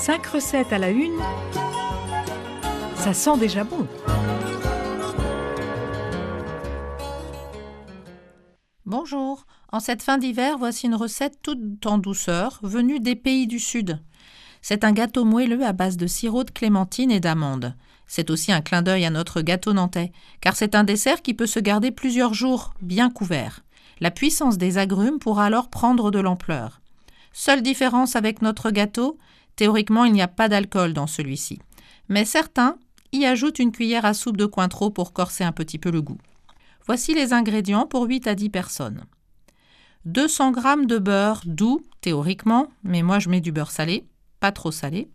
5 recettes à la une, ça sent déjà bon. Bonjour, en cette fin d'hiver, voici une recette toute en douceur, venue des pays du Sud. C'est un gâteau moelleux à base de sirop de clémentine et d'amandes. C'est aussi un clin d'œil à notre gâteau nantais, car c'est un dessert qui peut se garder plusieurs jours, bien couvert. La puissance des agrumes pourra alors prendre de l'ampleur. Seule différence avec notre gâteau, théoriquement il n'y a pas d'alcool dans celui-ci. Mais certains y ajoutent une cuillère à soupe de Cointreau pour corser un petit peu le goût. Voici les ingrédients pour 8 à 10 personnes. 200 g de beurre doux, théoriquement, mais moi je mets du beurre salé, pas trop salé.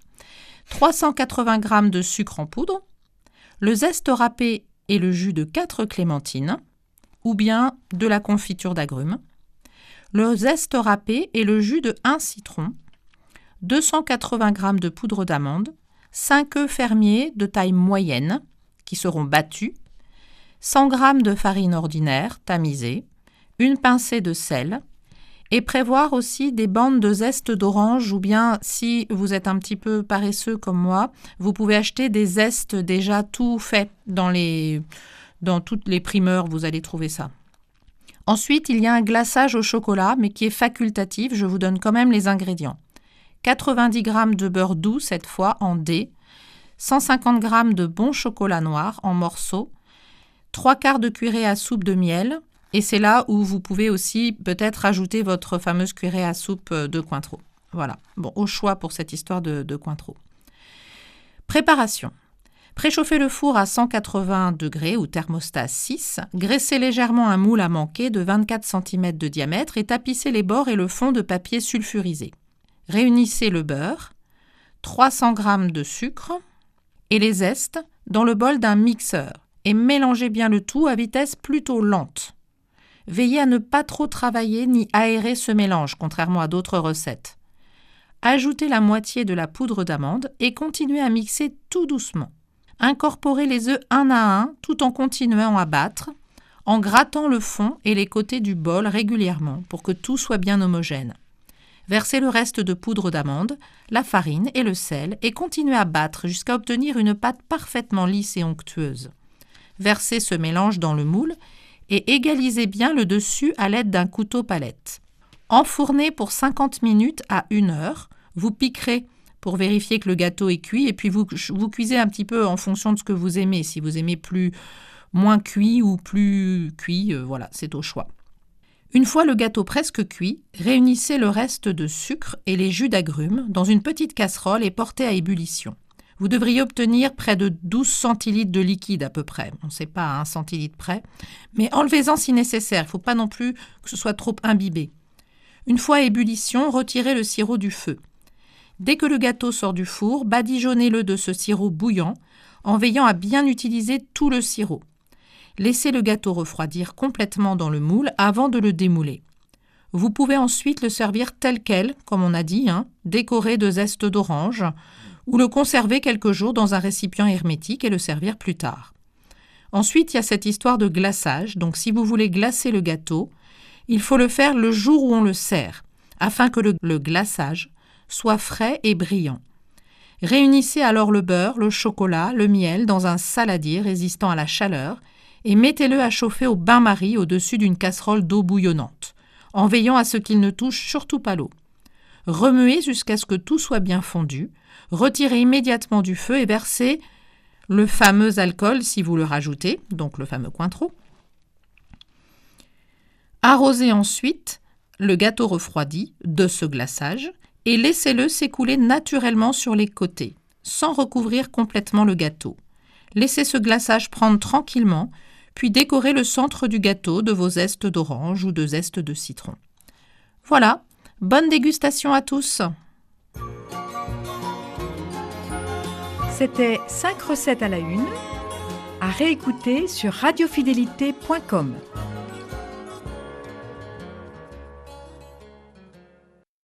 380 g de sucre en poudre, le zeste râpé et le jus de 4 clémentines, ou bien de la confiture d'agrumes, le zeste râpé et le jus de 1 citron, 280 g de poudre d'amande, 5 œufs fermiers de taille moyenne qui seront battus, 100 g de farine ordinaire tamisée, une pincée de sel et prévoir aussi des bandes de zeste d'orange ou bien si vous êtes un petit peu paresseux comme moi, vous pouvez acheter des zestes déjà tout faits dans toutes les primeurs, vous allez trouver ça. Ensuite, il y a un glaçage au chocolat mais qui est facultatif, je vous donne quand même les ingrédients. 90 g de beurre doux cette fois en dés, 150 g de bon chocolat noir en morceaux, 3/4 de cuillerée à soupe de miel, et c'est là où vous pouvez aussi peut-être ajouter votre fameuse cuillerée à soupe de Cointreau. Voilà, bon, au choix pour cette histoire de Cointreau. Préparation. Préchauffez le four à 180 degrés ou thermostat 6, graissez légèrement un moule à manquer de 24 cm de diamètre et tapissez les bords et le fond de papier sulfurisé. Réunissez le beurre, 300 g de sucre et les zestes dans le bol d'un mixeur et mélangez bien le tout à vitesse plutôt lente. Veillez à ne pas trop travailler ni aérer ce mélange, contrairement à d'autres recettes. Ajoutez la moitié de la poudre d'amande et continuez à mixer tout doucement. Incorporez les œufs un à un tout en continuant à battre, en grattant le fond et les côtés du bol régulièrement pour que tout soit bien homogène. Versez le reste de poudre d'amande, la farine et le sel et continuez à battre jusqu'à obtenir une pâte parfaitement lisse et onctueuse. Versez ce mélange dans le moule et égalisez bien le dessus à l'aide d'un couteau palette. Enfournez pour 50 minutes à 1 heure. Vous piquerez pour vérifier que le gâteau est cuit et puis vous cuisez un petit peu en fonction de ce que vous aimez. Si vous aimez moins cuit ou plus cuit, voilà, c'est au choix. Une fois le gâteau presque cuit, réunissez le reste de sucre et les jus d'agrumes dans une petite casserole et portez à ébullition. Vous devriez obtenir près de 12 centilitres de liquide à peu près. On ne sait pas à 1 centilitre près, mais enlevez-en si nécessaire. Il ne faut pas non plus que ce soit trop imbibé. Une fois à ébullition, retirez le sirop du feu. Dès que le gâteau sort du four, badigeonnez-le de ce sirop bouillant en veillant à bien utiliser tout le sirop. Laissez le gâteau refroidir complètement dans le moule avant de le démouler. Vous pouvez ensuite le servir tel quel, comme on a dit, décoré de zeste d'orange, ou le conserver quelques jours dans un récipient hermétique et le servir plus tard. Ensuite, il y a cette histoire de glaçage. Donc, si vous voulez glacer le gâteau, il faut le faire le jour où on le sert, afin que le glaçage soit frais et brillant. Réunissez alors le beurre, le chocolat, le miel dans un saladier résistant à la chaleur et mettez-le à chauffer au bain-marie au-dessus d'une casserole d'eau bouillonnante, en veillant à ce qu'il ne touche surtout pas l'eau. Remuez jusqu'à ce que tout soit bien fondu. Retirez immédiatement du feu et versez le fameux alcool si vous le rajoutez, donc le fameux Cointreau. Arrosez ensuite le gâteau refroidi de ce glaçage et laissez-le s'écouler naturellement sur les côtés, sans recouvrir complètement le gâteau. Laissez ce glaçage prendre tranquillement, puis décorez le centre du gâteau de vos zestes d'orange ou de zeste de citron. Voilà, bonne dégustation à tous! C'était 5 recettes à la une, à réécouter sur radiofidélité.com.